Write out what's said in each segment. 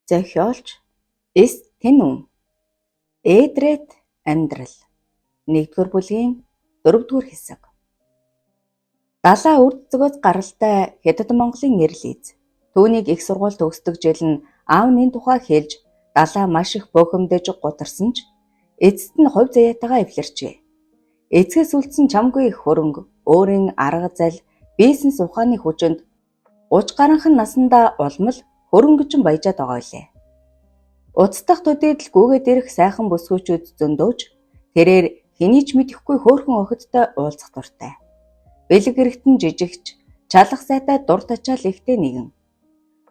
Зохиолч Эс Тэнүн Эдрет амьдрал 1-р бүлгийн 4-р хэсэг. Далаа үрд зөгөөс гаралтай Хятад Монголын эрлийз. Түүнийг их сургууль төгсдөг жил нь аавны тухай хэлж далаа маш их бохимдож гутарсан ч эцэст нь хувь заяатайгаа эвлэрчээ. Эцгээс үлдсэн чамгүй их хөрөнгө, өөрийн арга зал, бизнес ухааны хүчинд 30 гаруйхан наснда улмал хөрөнгөж баяжаад байгаа билээ. Уцтах төдийд л гүгээд ирэх сайхан бүсгүүчүүд зөндөөж тэрээр хэний ч мэдэхгүй хөөрхөн охидтой уулзах дуртай. Бэлэг эрэхтэн жижигч, чалах сайтай дур тачаал ихтэй нэгэн.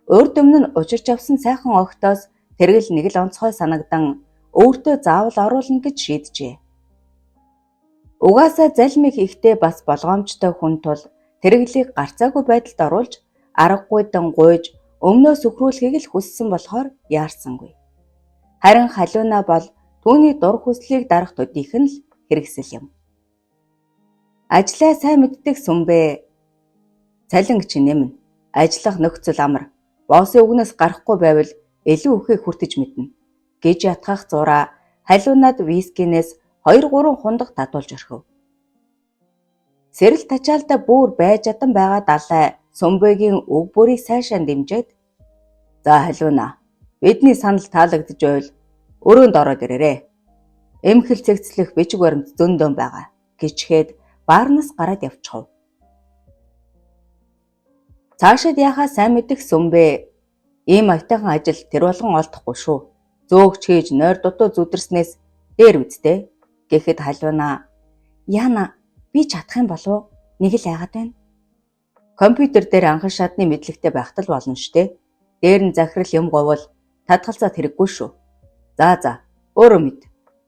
Урд өмнө нь учирч авсан сайхан охидоос тэргэл нэг л онцгой санагдан өөртөө заавал оруулна гэж шийджээ. Угаасаа залмих ихтэй бас болгоомжтой хүн тул тэргэлийг гарцаагүй байдалд оруулж аргагүйдан гуйж өмнөөс өхрүүлэхийг л хүссэн болохоор яарсангүй. Харин халиуна бол түүний дур хүслийг дарах төдийх нь л хэрэгсэл юм. Ажлаа сайн мэддэг сүмбэ. Цалинг чи нэмнэ. Ажиллах нөхцөл амар. Боссын үгнээс гарахгүй байвал илүү өхийг хүртэж мэднэ гэж ятгах зураа халиунаад вискинээс 2-3 хундаг татуулж орхив. Сэрэл тачаалда бүр байж адан байгаа далай сүмбэгийн үг бүрийг сайшаа дэмжиж "За халиуна, бидний санал таалагдж байвал өрөөнд ороод ирээрэй. Эмхэл цэгцлэх бичиг баримт зөндөөн байгаа" гэчгээд баарнаас гараад явчихв. Цаашид яхаа сайн мэдэх сүмбэ ийм айтайхан ажил тэр болгон олдохгүй шүү. Зөөгч хийж нойр дутуу зүдэрснээс дээр үздэй гэхэд халиуна "Яна, би чадах юм болов уу? Нэг л яагаад байна? Компьютер дээр анхан шатны мэдлэгтэй байхад л болно штэ. Дээр нь захирал юм говол татгалзаад хэрэггүй шүү. За, өөрөө мэд.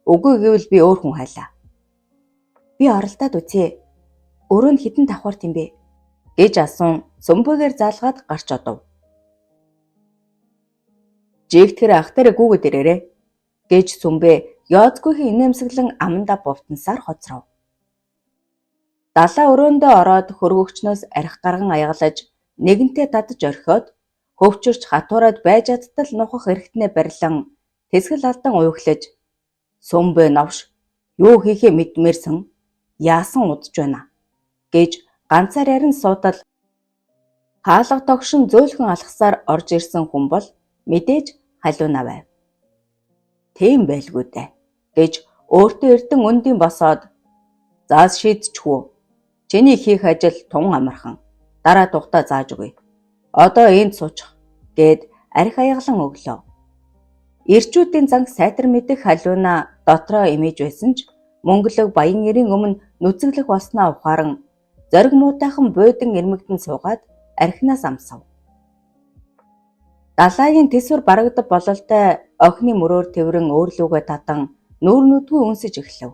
Үгүй гэвэл би өөр хүн хайлаа. Би оролдоод үзье. Өөрөө нь хідэн давхарт юм бэ?" гэж асуун сүмбэгээр заалгаад гарч одов. "Жигтгэр ахтараа гүгэд ирээрэй" гэж сүмбэ яоцгүйхэн инээмсэглэн амандаа бовтнасаар хоцров. Далаа өрөөндөө ороод хөргөгчнөөс арх гарган аягалаж нэгэнтээ татаж орхиод хөвчөрч хатуураад байж адтал нухах эргэтнээ барилан тэсгэл алдан уйглаж "Сүмбэ новш юу хийхээ мэдмээрсэн яасан удаж байна" гэж ганцаар ярин суудал хаалга тогшин зөөлхөн алхасаар орж ирсэн хүн бол мэдээж халиуна байв. "Тийм байлгүй дээ" гэж өөртөө эрдэн өндийн босоод "Заас шийдчихвүү. Чиний хийх ажил тун амархан. Дараа тухтаа зааж өгье. Одоо энд суучих" гэд архи аяглан өглөө. Ирчүүдийн занг сайтар мэдэх халиуна дотроо имэж байсан ч мөнгөлөг баян эрийн өмнө нүцэглэх болсноо ухааран зориг муутайхан буудан ирмэгдэн суугаад архинаас амсав. Далайгийн тэсвэр барагдав бололтой охины мөрөөр тэврэн өөрлөгөө татан нүүр нүдгүй үнсэж эхлэв.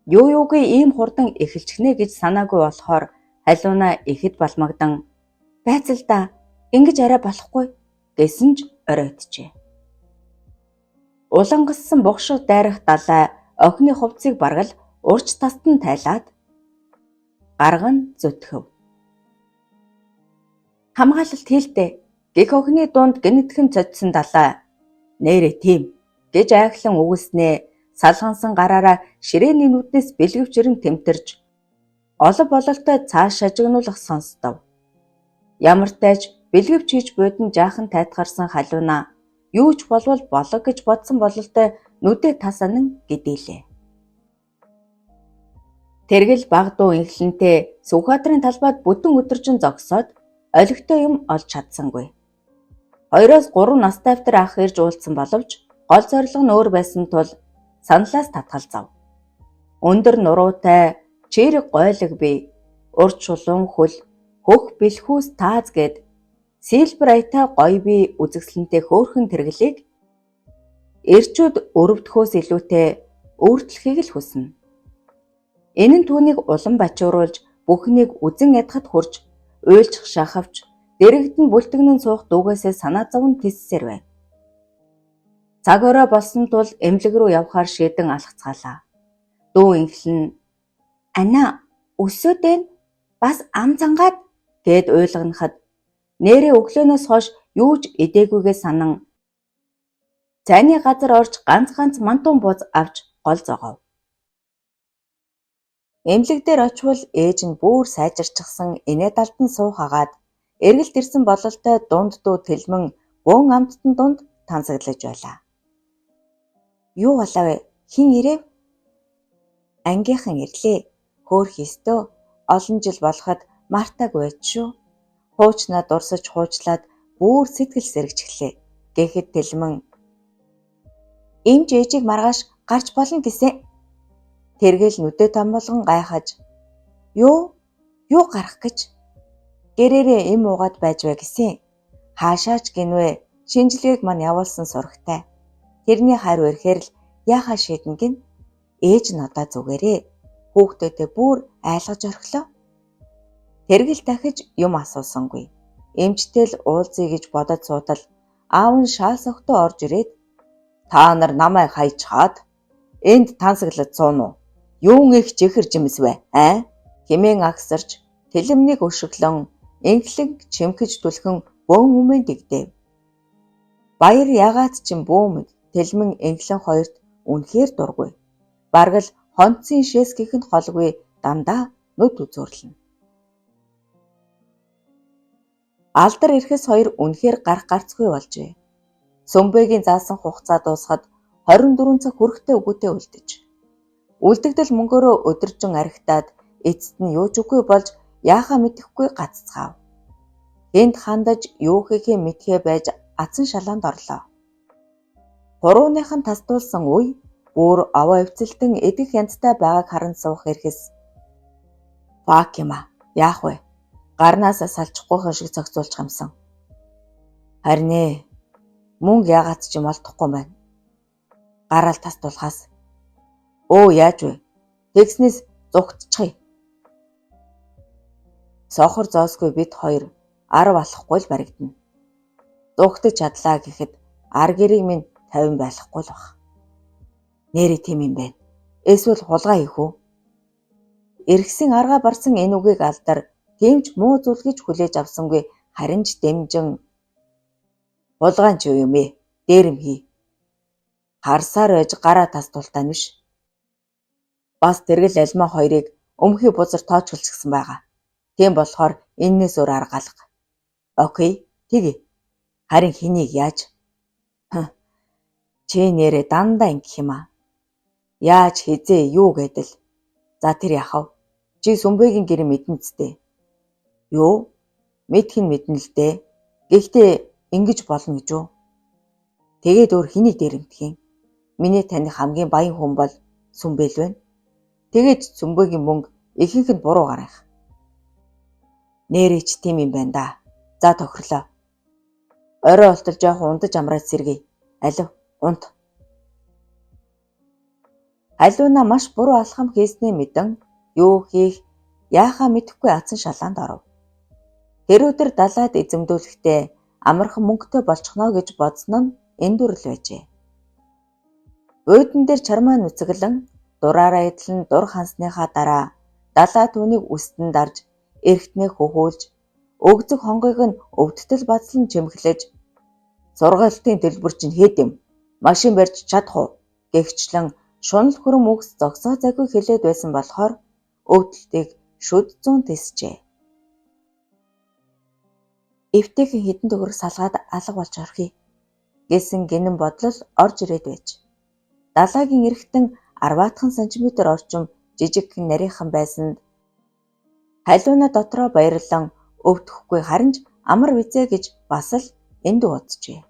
Юугүй ийм хурдан эхэлчихнэ гэж санаагүй болохоор халиуна ихэд балмагдан "Байцал да, ингэж арай болохгүй" гэсэн ч оройтжээ. Улангассан бухшиг дайрах далай охины хувцсыг баргал урч таст нь тайлаад гарган зүтгэв. "Хамгаалалт хийлтэй" гэх охины дунд гинэтхэн цодсон далай "Нээрээ тийм" гэж айхлан үгэлснээ салгансан гараараа ширээний нүднээс бэлгэвчрэн тэмтэрж олов бололтой цааш шажигнуулах сонсдов. Ямартайч бэлгэвч хийж буудан жаахан тайтгарсан халиуна юу ч болвол болог гэж бодсон бололтой нүдээ тасанан гэдээлээ. Тэргэл баг дуу инхлэнтэй Сүхбаатарын талбайд бүтэн өдөржин зогсоод олигтой юм олж чадсангүй. 2-3 настай автар ах ирж уулзсан боловч гол зорилго нь өөр байсан тул саналаас татгалзав. Өндөр нуруутай чирэг гойлог бий, урд чулуун хөл, хөх бэлхүүс тааз гэд сэлбэр аятай гоё бий үзэсгэлэнтэй хөөрхөн тэргэлийг ирчүүд өрөвдөхөөс илүүтэй өөртлөхийг л хүснэ. Энэ нь түүнийг улам бачууруулж бүхнийг үзэн ядахад хүрч уйлчих шахавч дэрэгдэн бүлтгэнэн суух дүүгээсээ санаа зовн тиссээр байв. Цаг орой болсон тул эмнэлэг рүү явхаар шийдэн алхацгаалаа. Дүү инхлэн "Ана, өсөөд байна. Бас ам зангаад" гэд уйлгахад нээрээ өглөөнөөс хойш юу ч эдээгүйгээ санан цайны газар орж ганц мантун бууз авч гол зогов. Эмнэлэг дээр очвол ээж нь бүр сайжирчихсан инээ далтан суух агаад эргэлт ирсэн бололтой дунд дүү тэлмэн гуун амттан дунд тансаглаж байлаа. Юу болов вэ? Хин ирэв? Ангийнхан ирлээ. Хөөх ёстой. Олон жил болоход мартаг байж шүү. Хуучнаа дурсаж хуучлаад бүр сэтгэл сэргэж эхлэв. Гэхэд тэлмэн эмч ээжийг маргааш гарч болно гэсэн. Тэргээл нүдээ том болгон гайхаж юу гарах гэж гэрээрээ эм уугаад байж вэ гэсэн. Хаашаач гинвэ шинжилгээг мань явуулсан сурагтай. Тэрний хариу ирэхээр л яахаа шийдэн гин. Ээж нь одоо зүгээрээ хүүхдүүдээ бүр айлгаж орхилоо. Тэргэл дахиж юм асуусангүй. Эмчтэй л уулзъя гэж бодож суудал аав нь шаал согтоо орж ирээд та нар намайг хайж хаад энд тансаглаж суун уу? Юун их чихэр жимс вэ? Хэмээн агсарч тэлэмнийг өшөглөн инхлэг чимхэж түлхэн бөөн өмнө дэгдэв. Баяр ягаад ч юм бөөмөд тэлмэн инхлэн хоёрт үнэхээр дургүй. Бараг л хонцын шээс гэхэд холгүй дандаа нүд үзүүрлэнэ. Алдар ирэхээс хоёр үнэхээр гарах гарцгүй болжээ. Сүмбэгийн заасан хугацаа дуусахад 24 цаг хүрэхтэй үгүйтэй үлдэж. Үлдэгдэл мөнгөөрөө өдөржин архитаад эцэст нь юу ч үгүй болж яахаа мэдэхгүй гаццгаав. Энд хандаж юу хийхээ мэдхээ байж атсан шалаанд орлоо. Хурууныхан тасдуулсан үе бүр овоо эвцэлтэн эдэх янзтай байгааг харан суух эрхэс. Фак юм а. Яах вэ? Гарнаас салчихгүй шиг цогцолчих юмсан. Харин мөнгө ягаад ч юм олдохгүй байна. Гараал тасдуулахаас. Яаж вэ? Тэгснээс зүгтчихъя. Сохор зоосгүй бид хоёр 10 алахгүй л баригдана. Зүгтэж чадлаа гэхэд ар гэрийг минь 50 байлахгүй л бах. Нэрээ тийм юм байна. Эсвэл хулгай хийх үү? Эргэсийн аргаа барсан энэ үгийг алдар тэмч муу зүйл гэж хүлээж авсангүй харин ч дэмжин хулгай ч юу юм ээ? Дээрэм хий. Харсаар байж гараа тасдуултаа нь биш. Бас тэргэл альмаа хоёрыг өмхий бузар тоочголчихсан байгаа. Тийм болохоор эннээс өөр арга алга. Окей, тэгье. Харин хэнийг яаж? Чи нэрээ дандаа ингэх юм аа. Яаж хизээ юу гэдэл. За тэр яхав. Чи сүмбэгийн гэр мэднэ зү. Юу? Мэдхэн мэднэ л дээ. Гэхдээ ингэж болно гэж үү? Тэгээд өөр хэнийг дээрэмдэх юм? Миний таних хамгийн баян хүн бол сүмбэл байна. Тэгээд сүмбэгийн мөнгө ихэнх нь буруу гарах. Нэрээ ч тийм юм байна да. За тохирлоо. Орой болтол жоохон ундаж амраад сэргэе. Алив, унт. Халиуна маш буруу алхам хийснээ мэдэн юу хийх яахаа мэдэхгүй атсан шалаанд оров. Тэр өдөр далайд эзэмдүүлэхдээ амархан мөнгөтэй болчихно гэж бодсон нь эндүрл байжээ. Уудан дээр чармаа нүцэглэн дураараа эдлэн дур хансныхаа дараа далай түүнийг үстэн дарж эргэтнээ хөхүүлж өгзөг хонгойг нь өвдтөл бацлан чимэглэж сургалтын төлбөр чинь хэд юм? Машин барьж чадах уу? Гэгчлэн шунал хүрэм үгс зогсоо заггүй хэлээд байсан болохоор өвдөлтийг шүд зүүн тисжээ. Эвтэйхэн хідэн төгрөг салгаад алга болж орхив гэсэн гинэн бодлол орж ирээд байж. Далайгийн эргэтэн 10 см орчим жижигхэн нарийнхан байсанд халиуна дотроо баярлан өвдөхгүй харин ч амар визээ гэж бас л энд ууджээ.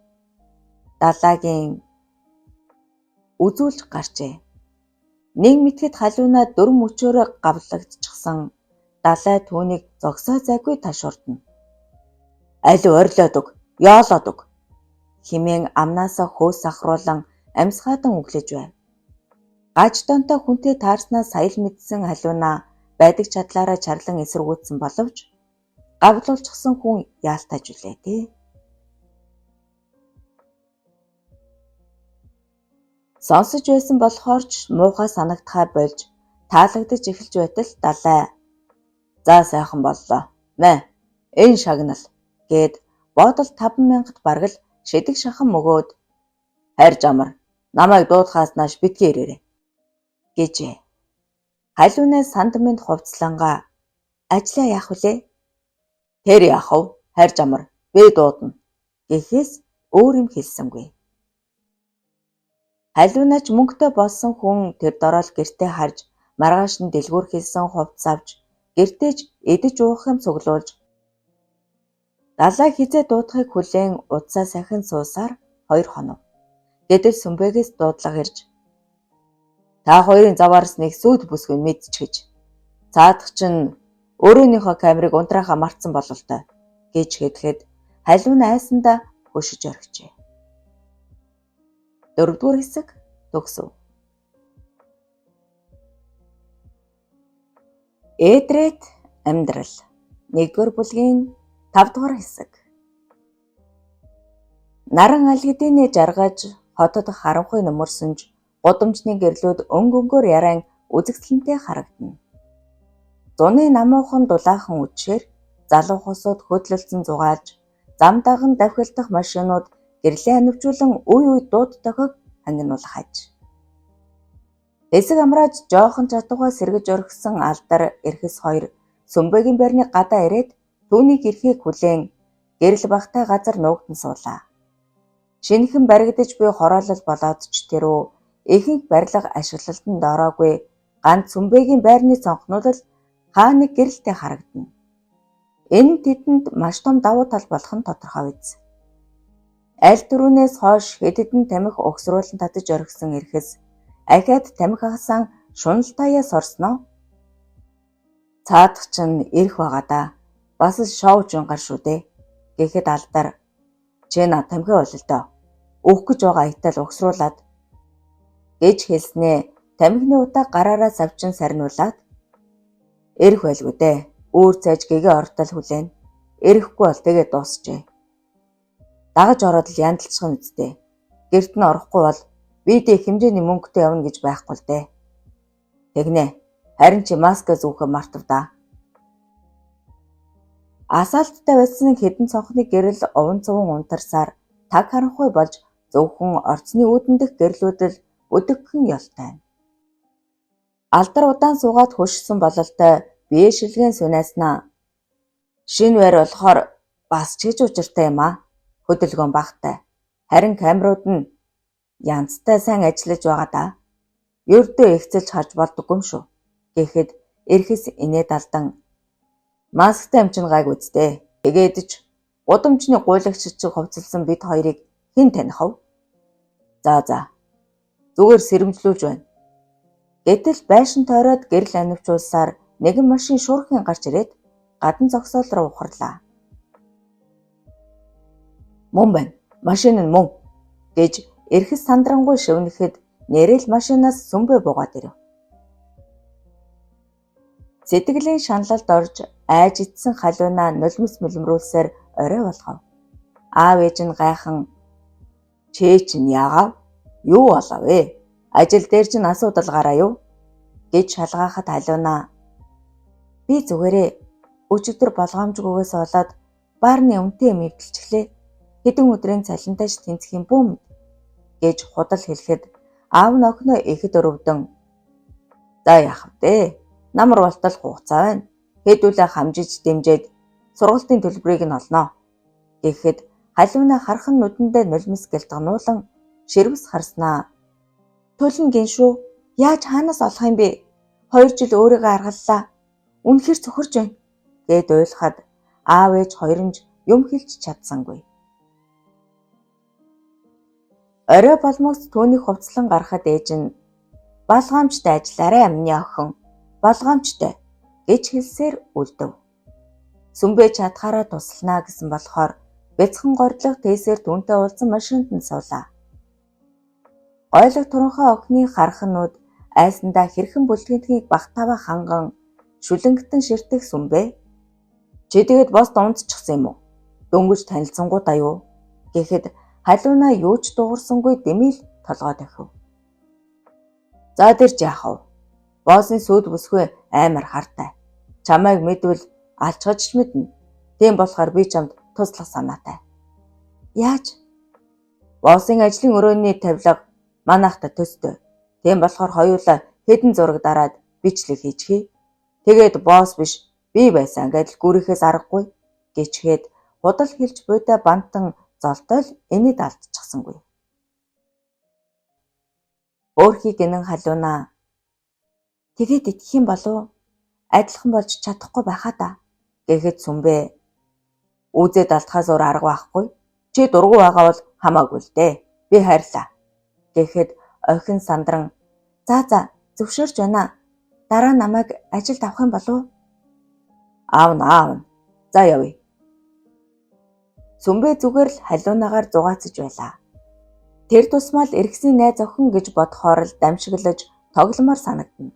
Далайгийн үзүүлж гарчээ. Нэг мэтгэд халиуна дөрм мөчөөрөө гавлагдчихсан далай түүнийг зогсоо зайгүй ташуурдна. Алив орилоод өг, яолоод өг хэмээн амнаасаа хөөс ахруулан амьсгаадан өглөж байв. Гаж донтой хүнтэй таарснаа сая л мэдсэн халиуна байдаг чадлаараа чарлан эсэргүүцсэн боловч гавлуулчихсан хүн яалтаж үлээ дээ. Сонсож байсан болохоор ч муухай санагдхаа болж таалагдж эхэлж байтал далай. За сайхан боллоо. Энэ шагнал гэд бодол 5,000-д бараг л шидэг шахан өгөөд "Хайр жамар, намайг дуудахаас нааш битгий ирээрэй" гэжээ. Халиунаас сандминд хувцлангаа "Ажлаа яах вүлээ?" "Тэр яах вэ? Хайр жамар, би дуудана" гэхээс өөр юм хэлсэнгүй. Халиунаач мөнгөтэй болсон хүн тэр дорол гэртээ харж маргааш нь дэлгүүр хийсэн хувцас авч гэртээж идэж уух юм цуглуулж далай хизээ дуудахыг хүлээн удсаа сахин суусаар 2 хоног. Гэтэл сүмбэгээс дуудлага ирж "Та хоёрын заваарс нэг сүд бүсгүй мэдчихэж. Цаадах чинь өөрөөнийхөө камерыг унтраахаа мартсан бололтой" гэж хэлэхэд халиун айсандаа хөшиж орхижээ. 4-р хэсэг төгсөв. Эдрет амьдрал 1-р бүлгийн 5-р хэсэг. Наран алгидины жаргаж хотод харанхуй нөмөрсөнж гудамжны гэрлүүд өнгөнгөөр яран үзэгсэлэнтэй харагдана. Зуны намуухан дулаахан үдшээр залуу хосууд хөдлөлцөн зугаалж зам даган давхилдах машинууд гэрлээ анивчуулан үе үе дууд дохиг хангинуулах аж. Хэсэг амрааж жоохон чатуугаа сэргэж орхисон алдар эрхэс 2 сүмбэгийн байрны гадаа ирээд түүний гэрхийг хүлээн гэрэл багтай газар нуугдан суулаа. Шинэхэн баригдаж буй хороолол болоод ч тэрөө ихэнх барилга ашиглалтанд ороогүй ганц сүмбэгийн байрны цонхнууд л хаа нэг гэрэлтэй харагдана. Энэ нь тэдэнд маш том давуу тал болох нь тодорхой биз. Аль дөрүүнээс хойш хэд хэдэн тамхи өгсрүүлэн татаж орхисон эрхэс ахаад тамхи хасан шуналтаяа сорсноо. "Цаадах чинь ирэх байгаа да. Бас л шоуж гар шүү дээ" гэхэд алдар "Чи над тамхи бол л доо. Өөх гэж байгаа айтал өгсрүүлээд" гэж хэлснээ тамхины утаа гараараа савчин сарниулаад "Ирэх байлгүй дээ. Үүр цайж гэгээ ортол хүлээн. Ирэхгүй бол тэгээд дуусчээ. Дагаж ороод л яндалчих нь үсттэй. Гэрт нь орохгүй бол видео хэмжээний мөнгөтэй явна гэж байхгүй л дээ. Тэгнэ. Харин чи маска зүүхэ мартав да." Асаалттай байсан хэдэн цонхны гэрэл овон цовон унтарсаар таг харанхуй болж зөвхөн орцны үүдэн дэх гэрлүүдэл өдөггөн ёлтой. Алдар удаан суугаад хөшсөн бололтой бие шилгэн сүнэснаа. "Шинэ байр болохоор бас ч гэж учиртай юм аа. Хөдөлгөөн багтай. Харин камерууд нь янзтай сайн ажиллаж байгаа да. Ердөө ихцэлж харж болдоггүй юм шүү" гэхэд эрхэс инээд алдан "Масктай юм чинь гайг үсттэй. Тэгээд ч гудамжны гуйлагч чиг хувцалсан бид хоёрыг хэн таних вэ? За. Зүгээр сэрэмжлүүлж байна." Гэтэл байшин тойроод гэрэл анивчуулсаар нэгэн машин шуурхын гарч ирээд гадна зогсоол руу ухарлаа. "Мөн байна. Машин нь мөн" гэж эрхэс сандрангуй шивнэхэд нэрэл машинаас сүмбэ буугаад ирэв. Сэтгэлийн шаналлд орж айж итсэн халиунаа нулимс мөлмрүүлсээр орой болгов. Аав ээж нь гайхан "Чи чинь яагав? Юу болов вэ? Ажил дээр чинь асуудал гараа юу?" гэж шалгаахад халиунаа "Би зүгээрээ өчигдөр болгоомжгүйгээс болоод баарны өмтэй юм эвдэлчихлээ. Хэдэн өдрийн цалинтайч тэнцэх юм бүү мэд" гэж худал хэлэхэд аав нь охиноо ихэд өрөвдөн "За яах вэ? Намар болтол хугацаа байна. Хэдүүлээ хамжиж дэмжээд сургалтын төлбөрийг нь олноо" гэхэд халиунаа хархан нүдэндээ нулимс гэлтгнуулан ширвэс харснаа. "Төлнө гин шүү. Яаж хаанаас олох юм бэ? 2 жил өөрийгөө аргаллаа. Үнэхээр цөхөрж байна" гэд уйлахад аав ээж хоёрын юм хэлж чадсангүй. Орой болмогц түүнийг хувцлан гарахад ээж нь "Болгоомжтой ажиллаарай амны охин. Болгоомжтой" гэж хэлсээр үлдэв. Сүмбэ чадхаараа тусланаа гэсэн болохоор бяцхан гордлох тээсээр түүнтэй уулзсан машинд нь суулаа. Гойлог туранхай охины харханууд айсандаа хэрхэн бүлтгэнтгийг багтаава ханган шүлэнгэтэн ширтэх сүмбэ. "Чи тэгээд бост унтчихсан юм уу? Дөнгөж танилцсангуудаа юу?" гэхэд халиунаа юу ч дуурсангүй дэмийл толгой тахив. "За тэр ч яах вэ? Боосны сүд бүсгүй амар хартай. Чамайг мэдвэл алчгаж ч мэднэ. Тийм болохоор би чамд туслах санаатай" Яаж? Боссын ажлын өрөөний тавилга манайхта төстэй. Тийм болохоор хоёулаа хэдэн зураг дараад бичлэг хийчихье. Тэгээд босс биш би байсан гэдэл гүрийхээс аргагүй гэчгээд худал хэлж буйдаа бантан золтой л энэд алдчихсангүй. Өөрхий гинэн халуунаа. Тэгээд итгэх юм болов? Адилхан болж чадахгүй байхаа да гэхэд Сүмбэ. Үзээд алдахаас өөр арга байхгүй. Чи дургу байгаа бол хамаагүй л дээ. Би хайрлаа. Гэхэд охин сандран за зөвшөөрч байна. Дараа намайг ажилд авах юм болов? Аавна. За явъя. Сүмбэ зүгээр л халуунаагаар зугаацж байлаа. Тэр тусмал эргэсний найз охин гэж бодохоор л дамшиглаж тогломоор санагдана.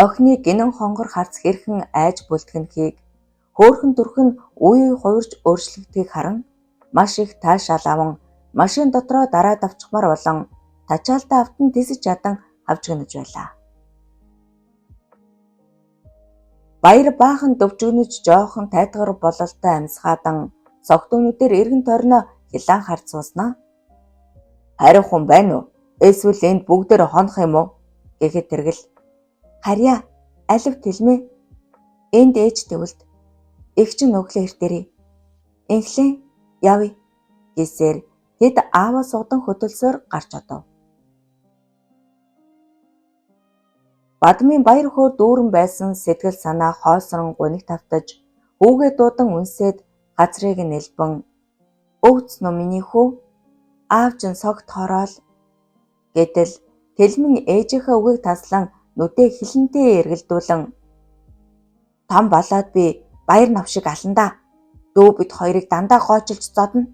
Охины гинэн хонгор харц хэрхэн айж бүлтгэнхийг хөөхөн төрхөн үе хувирж өөрчлөгдөхийг харан маш их таашаал аван машин дотроо дараад авчихмаар болон тачаалтаа автан тисэж чадан авчигнаж байлаа. Баяр баахан дөвчгөнөж жоохон тайтгар бололтой амьсгаадан согтуунуудээр эргэн тойрноо хилаан харц сууснаа. Харин хүн байна уу? Эсвэл энд бүгдээр хонох юм уу? Гэхэд тэргэл харьяа алив тэлмээ. Энд ээжтэй үлд. Эгчин өглөө эртэрээ. Инхлэн явъя гэсээр тэд ааваа сугдан хөтөлсөөр гарч одов. Бадмын баяр хөөр дүүрэн байсан сэтгэл санаа хоосрон гуник тавтаж хүүгээ дуудан үнсээд газрыг нэлбэн өвцнө миний хүү аав чинь согт хороол гэтэл тэлмэн ээжийнхээ үгийг таслан нүдээ хилэнтэй эргэлдүүлэн там балаад би баяр навшиг аландаа. Дөө бид хоёрыг дандаа гоочилж зодно.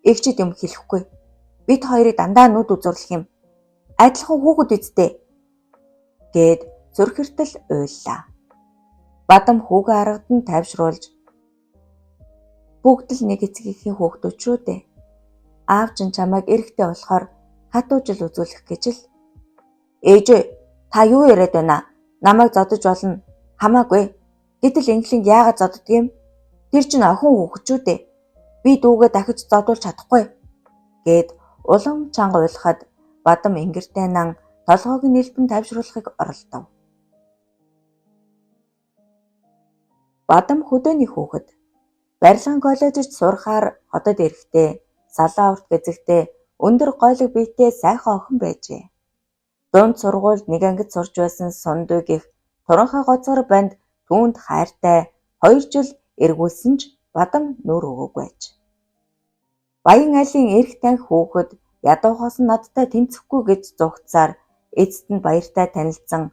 Игчд юм хэлэхгүй. Бид хоёрыг дандаа нүд үзүрлэх юм. Адилхан хүүхэд үсттэй. Гэд зүрхэртэл уйллаа. Бадам хүүгээ аргадан тайвшруулж бүгд л нэг эцгийнхээ хүүхдүүд шүү дээ. Аав чинь чамайг эрэхтэй болохоор хатуужил үзүүлэх гэж л. Ээжээ та юу яриад байна? Намайг зодож болно. Хамаагүй. Гэтэл инхлинг яагаад зоддөг юм? Тэр чинь охин хүүхэд шүү дээ. Би дүүгээ дахиж зодуулж чадахгүй. Гэд улам чанга уйлахад бадам ингэртэй нан толгойг нэлбэн тайвшруулахыг оролдов. Бадам хөдөөний хүүхэд. Барилгын коллежид сурахаар хотод ирэхдээ салаа урт гэзэгтээ өндөр гойлог биетэй сайхан охин байжээ. Дунд сургуульд нэг ангид сурж байсан Сундуг их туранхай гоцгор банд түүнд хайртай 2 жил эргүүлсэн ч бадам нүүр өгөөгүй аж. Баян айлын эрх танх хүүхэд ядуухаас нь надтай тэмцэхгүй гэж зугтсаар эцэст нь баяртай танилцсан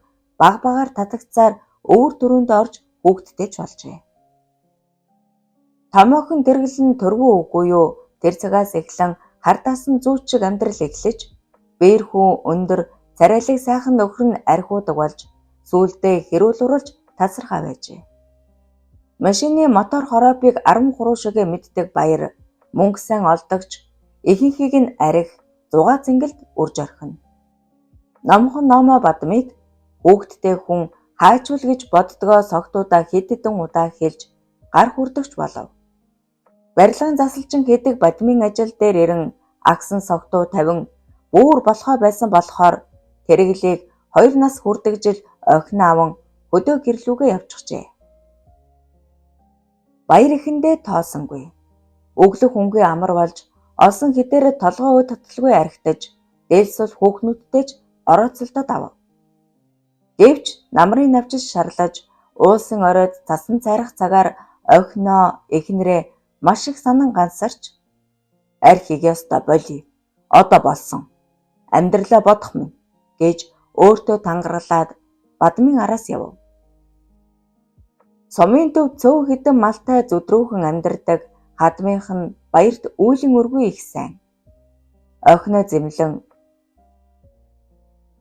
багаар татагцаар өвөр дөрөнд орж хүүхдтэй ч болжээ. Томоохон тэргэлэн төргөө үгүй юу тэр цагаас эхлэн хардаасан зүүч шиг амьдрал эхлэж бээр хүн өндөр царайлаг сайхан нөхөр нь архиудаг болж сүүлдээ хэрүүл уралж тасархаа байжээ. Машины мотор хороопыг 13 шигээ мэддэг баяр мөнгө сайн олдогч ихэнхийг нь арих 6 цэнгэлд үрж орхино. Номхон номоо бадмыг хүүхдтэй хүн хайчвал гэж боддгоо согтуудаа хэд хэдэн удаа хэлж гар хүрдэгч болов. Барилгын засалчин хэдэг бадмын ажил дээр ирэн агсан согтуу 50 бүр болохоо байсан болохоор тэргэлийг 2 нас хүрдэг жил охин аван хөдөө гэрлүүгээ явчихжээ. Баяр ихэндээ тоосонгүй. Өглөх хөнгөө амар болж олсон хідээр толгой үе таталгүй архитаж дээлсэл хүүхнүүдтэй ч орооцолдод ав. Гэвч намрын навчиж шарлаж уулсын оройд цасан цайрах цагаар охиноо эхнэрээ маш их санан гансарч архийг ёстой болий. Одоо болсон. Амьдралаа бодох минь гэж өөртөө тангаргалаад бадмын араас яв. Сумын төв цөөн хідэн малтай зүдрүүхэн амьдардаг хадмынх нь баярт үүлэн өргөө их сайн. Охиноо зэмлэн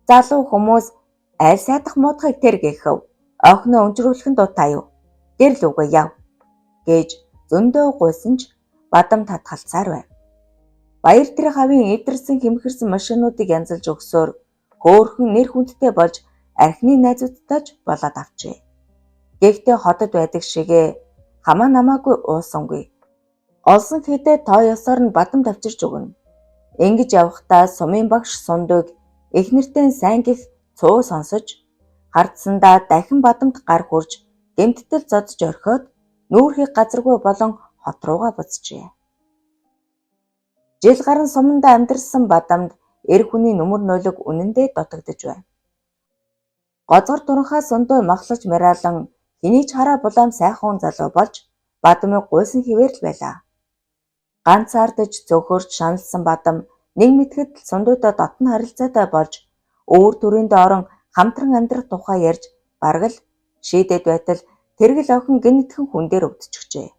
залуу хүмүүс аль сайдах муудахыг тэр гэхв. Охиноо өнжрүүлэх нь дутаа юу? Гэр лүгээ яв гэж зөндөө гуйсан ч бадам татгалцаар байв. Баяр тэр хавийн эдэрсэн хэмхэрсэн машинуудыг янзалж өгсөөр хөөхөн нэр хүндтэй болж архины найзуудтай ч болоод авчээ. Гэхдээ хотод байдаг шигээ хамаа намаагүй уусангүй. Олсон хэдэ тоо ёсоор нь бадам тавчирч өгнө. Ингэж явахдаа сумын багш сундыг эхнэртэй сайн гих цуу сонсож хардсандаа дахин бадамд гар хурж гэмттэл зодж орхиод нүүрхий газаргүй болон хот руугаа буцжээ. Жил гарan суманда амьдарсан бадамд эр хүний нүмер нойлог үнэндээ дутагдж байна. Гозгор туранхаа сундуу махлаж мираалан хэний ч хараа булаам сайхан залуу болж бадамыг гуйсан хിവэр л байлаа. Ганцаардаж цөөхөрч шаналсан бадам нэг мэтгэд сундуутай дотн харилцаатай болж өвөр төрөндөө орон хамтран амьдрах тухай ярьж бараг л шийдэд байтал тэргэл охин гинэтхэн хүн дээр өвдчихжээ.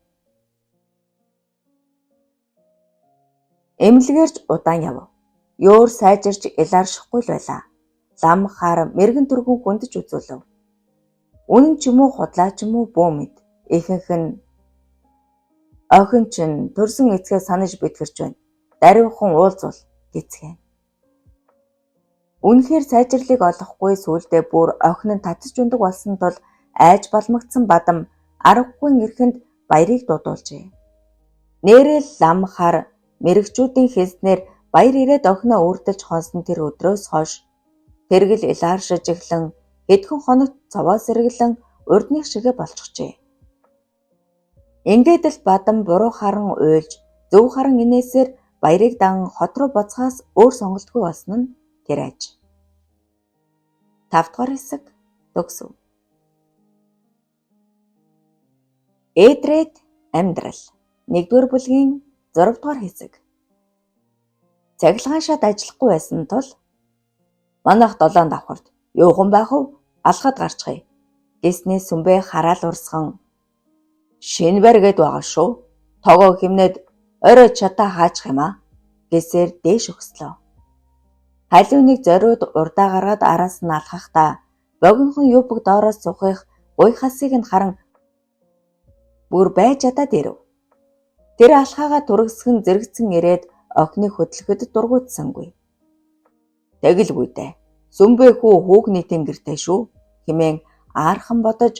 Эмнэлгээрч удаан яв. Ёор сайжирч илааршихгүй л байлаа. Лам хар мэрэгэн төргөн хүндэж үзүүлв. Үнэн ч юм уу худлаа ч юм уу бөө мэд. Ихэнх нь охин чинь төрсөн эцгээ санаж битгэрч байна. Даруйхан уулзвал гэцгээв. Үнэхээр сайжрлыг олохгүй сүүлдээ бүр охин нь татж ундаг болсон тул айж балмагдсан бадам аргагүй эрхэнд баярыг дуудуулжээ. Нээрэл лам хар мэрэгчүүдийн хэлснээр баяр ирээд охиноо үрдэлж хонсон тэр өдрөөс хойш тэргэл илааршиж эхлэн хэдхэн хоногт цовоо сэргэлэн урдных шигэ болчихжээ. Ингээд л бадам буруу харан уйлж зөв харан инээсээр баярыг даган хот руу буцахаас өөр сонголтгүй болсон нь тэр аж. 5 дугаар хэсэг төгсөв. Эдред амьдрал 1-р бүлгийн 6 дугаар хэсэг. Цахилгаан шат ажиллахгүй байсан тул манайх 7 давхарт юухан байх вэ? Алхаад гарчихъя гэснээ сүмбэ хараал урсган шинэ баргээд байгаа шүү. Тогоо химнээд орой чатаа хаачих юм аа гэсээр дээш өгслөө. Халиуныг зориуд урдаа гаргаад араас нь алхахдаа богинохон юбг доороос сухих гуйхасыг нь харан бүр байж чадаад ирэв. Тэр алхаага тургасгэн зэрэгцэн ирээд охиныг хөдлөхөд дургуутсангүй. Тэгэлгүй дээ. Сүмбэ хүү хүүхний тэнгэртэй шүү хэмээн аархан бодож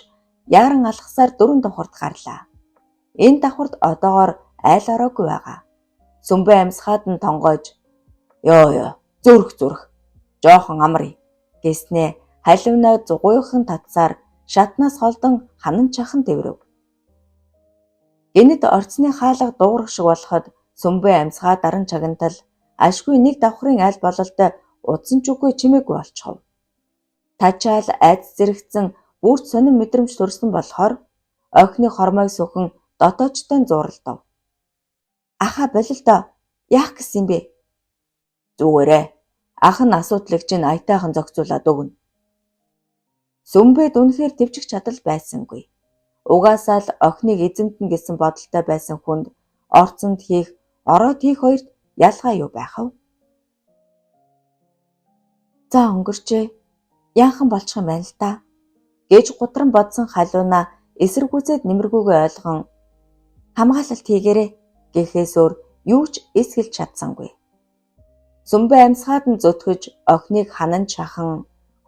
яаран алхасаар 4 давхарт гарлаа. Энэ давхарт одоогоор айл ороогүй байгаа. Сүмбэ амьсгаад нь тонгойж ёо зүрх жоохон амрыг гэснээ халиунаа зугуйхан татсаар шатнаас холдон ханан чахан тэврэв. Гэнэт орцны хаалга дуурах шиг болоход сүмбэ амьсгаа даран чагнатал ашгүй нэг давхрын аль бололтой удсан ч үгүй чимээгүй болчихов. Тачаал айц зэрэгцэн бүрт сонин мэдрэмж төрсөн болохоор охины хормойг сүхэн дотоочтой зууралдав. Аха болилдоо яах гэсэн юм бэ? Зүгээрээ ах нь асуудлыг чинь аятайхан зохицуулаад өгнө. Сүмбэд үнэхээр төвчих чадал байсангүй. Угаасаа л охиныг эзэмтэн гэсэн бодолтой байсан хүнд орцонд хийх, ороод хийх хоёрт ялгаа юу байх вэ? За өнгөрчээ. Яахан болчих юм байна л та. Гэж гутран бодсон халиунаа эсэргүүцээд нэмэргүйгээ ойлгон хамгаалалт хийгээрэй гэхээс өөр юу ч эсгэлж чадсангүй. Сүмбэ амьсгаад нь зүтгэж охиныг ханан чахан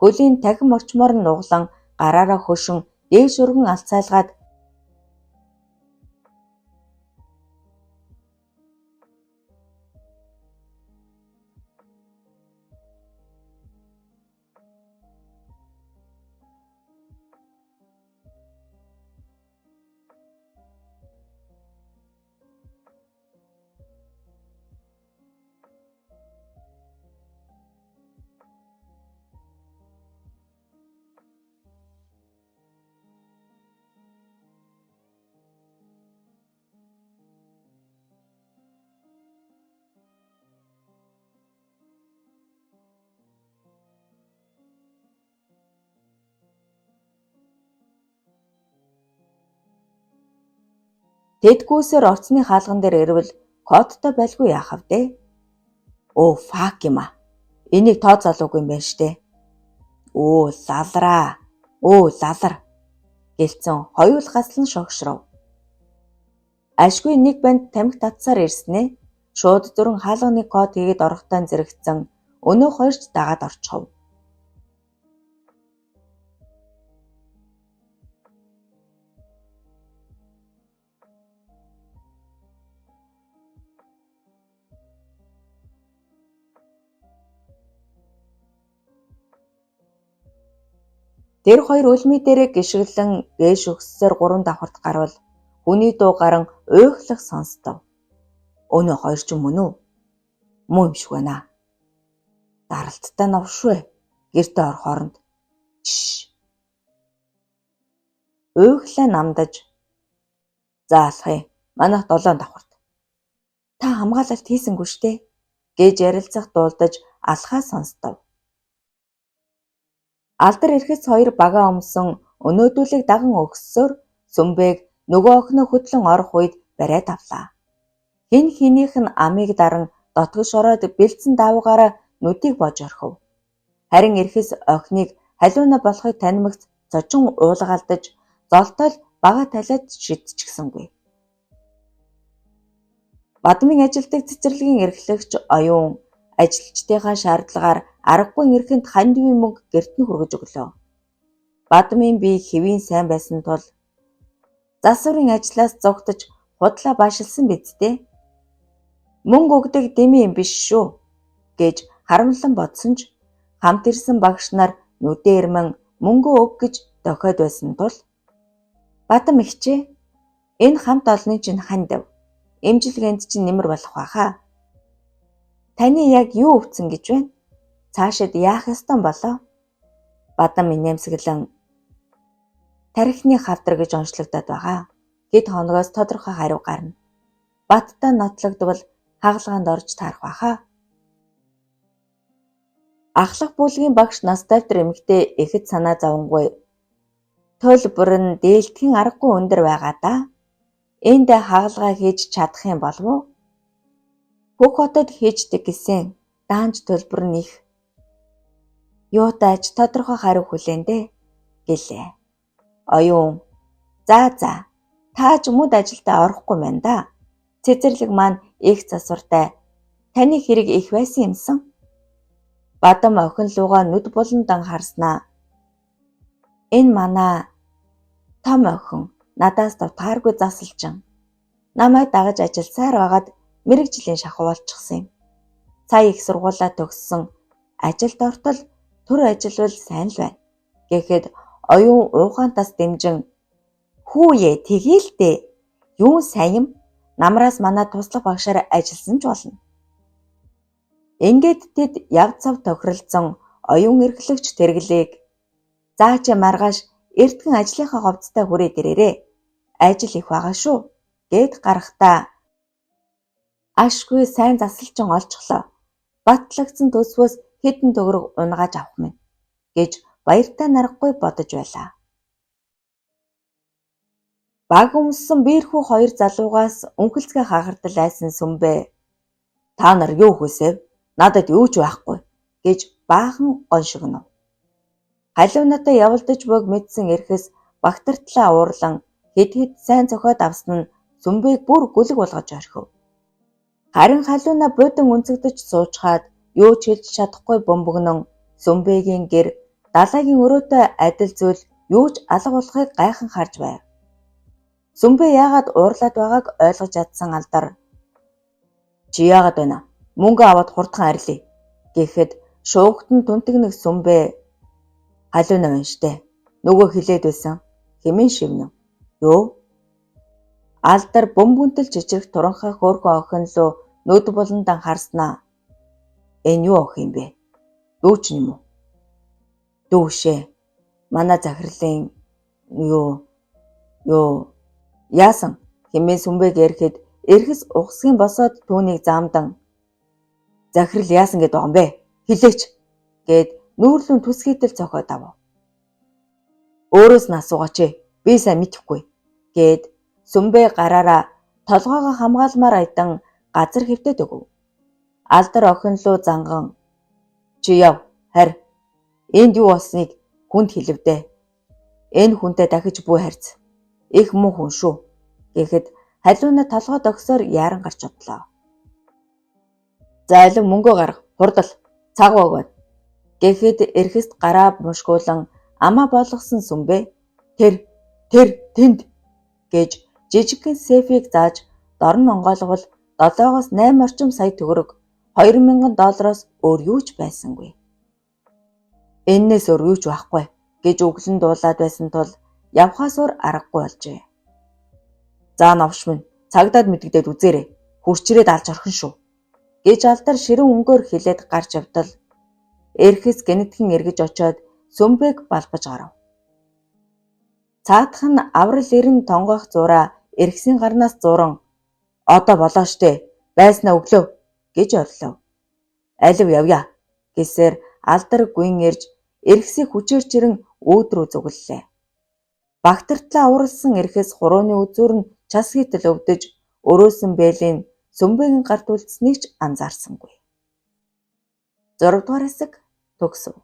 хөлийн тахин орчмоор нь нуглан гараараа хөшин дээш өргөн алцайлгаад тэдгүүсээр орцны хаалган дээр ирвэл кодтой байлгүй яах вэ? Оо фак юм а. Энийг тооцоолоогүй юм байна штэ. Оо лалар гэлцэн хоёул гаслан шогшров. Ашгүй нэг банд тамхи татсаар ирснээ шууд зүрэн хаалганы код хийгээд орохтой зэрэгцэн өнөө хоёрч дагаад орчихов. Тэр хоёр үлмий дээрээ гიშгэлэн гээш өгсөөр 3 давхарт гарвал хүний дуу гарan уйхлах сонстов. Өнөө хоёр ч мөн үү? Мөн юм шиг байна. Даралттай новшвэ. Гэртээ орох хооронд. Чш. Уйхлаа намдаж. За алхъя. Манайх 7 давхарт. Та хамгаалалт хийсэнгүй штэ гэж ярилцах дуулдаж алхаа сонстов. Алдар ирэхэд хоёр багаа өмсөн өнөөдүүлэг даган өгсөөр Сүмбэг нөгөө охиноо хөтлөн орох үед бариад авлаа. Хин хинийх нь амийг даран дотгош ороод бэлдсэн давгаараа нүдийг бож орхив. Харин ирэхэс охиныг халиуна болохыг танимагц цочин уулгаалдаж золтой л бага талиад шидчихсэнгүй. Бадмын ажилдаг цэцэрлэгийн эрхлэгч оюун ажилчдынхаа шаардлагаар аргагүй эрхэнд хандивын мөнгө гэрт нь хүргэж өглөө. Бадмын бие хэвийн сайн байсан тул засварын ажлаас зогтож худлаа башилсан биз дээ. Мөнгө өгдөг дэмий юм биш шүү гэж харамлан бодсон ч хамт ирсэн багш нар нүдээ ирмэн мөнгө өг гэж дохиод байсан тул Бадам ихчээ энэ хамт олонны чинь хандив. Эмчилгээнд чинь нэмэр болох байхаа. Таны яг юу өвцөн гэж байна? Цаашид яах ёстой болоо? Бадам инээмсэглэн тарихны хавдар гэж онцлогдоод байгаа. Хэд хоногоос тодорхой хариу гарна. Баттай нотлогдвол хагалгаанд орж таарах байхаа. Ахлах бүлгийн багш Настальтер эмэгтэй ихэд санаа зовонгүй. Төлбөр нь дээлтгэн аргагүй өндөр байгаа да. Энд хагалгаа хийж чадах юм болов уу? Бүх хотод хийждэг гэсэн даанч төлбөр нь их. Юутайч тодорхой хариу хүлээндэ гэлээ. Оюун. За тааж мөд ажилдаа орохгүй байна да. Цэцэрлэг маань их засвартай. Таны хэрэг их байсан юмсан. Бадам охин луугаа нүд буландан харснаа. Энэ манай том охин надаас тааргүй засалжин. Намайг дагаж ажилласаар байгаад мэрэгжлийн шахуу болчихсон юм. Сая их сургуулаа төгссөн. Ажилд ортол төр ажиллавал сайн л байна. Гэхэд оюун уухантаас дэмжин хүүе тэгэлдээ. Юу сайн юм? Намраас манай туслах багшаар ажилласан ч болно. Ингээд тэд яв цав тохиролцсон оюун эрхлэгч тэргэлийг заа чи маргааш эртгэн ажлынхаа говцтой хүрээд ирээрээ. Ажил их байгаа шүү гэд гарахтаа ашгүй сайн засалчин олчихлоо. Батлагдсан төсвөөс хэдэн төгрөг унгааж авах минь гэж баяртай нарахгүй бодож байлаа. Баг өмссөн биерхүү хоёр залуугаас өнхөлцгөө хахардал айсан Сүмбэ. Та нар юу хүсэв? Надад юу ч байхгүй гэж баахан гоншигнов. Халиунатай явалдаж буйг мэдсэн эрхэс багтартлаа уурлан хэд сайн зохиод авсан нь Сүмбэг бүр гүлэг болгож орхив. Харин халиуна буудан үнцэгдэж суучхаад юу ч хэлж чадахгүй бөмбөгнөн Сүмбэгийн гэр далайгийн өрөөтэй адил зүйл юу ч алга болохыг гайхан харж байв. Сүмбэ яагаад уурлаад байгааг ойлгож чадсан Алдар чи яагаад байна? Мөнгө аваад хурдхан арилъя гэхэд шуугтан түнтэгнэх Сүмбэ халиуна байна штэ. Нөгөө хилээд байсан хэмээн шивнэв. Юу? Алдар бөмбөнтөл жижиг туранхай хөөрхөн охин лөө нүд буландан харснаа. Энэ юу охин юм бэ? Дүү ч юм уу? Дүүшээ. Манай захирлын юу яасан хэмээн Сүмбэг ярихад эрхэс ухсгийн босоод түүнийг заамдан захирал яасан гэдэг юм бэ? Хилээч гэд нүүрлэн түсгийтэл цохоод авав. Өөрөөс нь асуугаач ээ. Би сайн мэдэхгүй гэд Сүмбэ гараараа толгоогоо хамгаалмаар айдан газар хэвтээд өгөв. Алдар охин луу занган чи яв харь энд юу болсныг хүнд хэлвдээ. Энэ хүнтэй дахиж буй харьц. Их муу хүн шүү гэхэд халиуна толгой догсоор яаран гарч одлоо. За алин мөнгөө гарга хурдал цагааг байна. Гэхэд эрхэст гараа мушгуулан амаа болгосон Сүмбэ тэр тэнд гэж жижигхэн сефийг зааж дор нь онгойлгол 7-8 орчим сая төгрөг $2000 өөр юу ч байсангүй. Эннээс өөр юу ч байхгүй. гэж өглөн дуулаад байсан тул явхаасуур аргагүй болжээ. За новш минь цагдаад мэдэгдээд үзээрэй. Хурчирээд алж орхин шүү гэж алдар ширэн өнгөөр хилээд гарч явтал эрхэс гэнэтхэн эргэж очиод Сүмбэг балбаж гарав. Цаадах нь аврал ирэн тонгойх зураа эрхсийн гарнаас зуран одоо болоо штэ байснаа өглөө гэж орлоо. Алив явъя гэсээр алдар гуйн ирж эрхсийг хүчээр чирэн өөд рүү зүгэллээ. Багтартлаа авралсан эрхэс хурууны үзүүр нь час хийтэл өвдөж өрөөсөн бээлийн Сүмбэгийн гарт үлдсэнийг ч анзаарсангүй. 6 дугаар хэсэг төгсөв.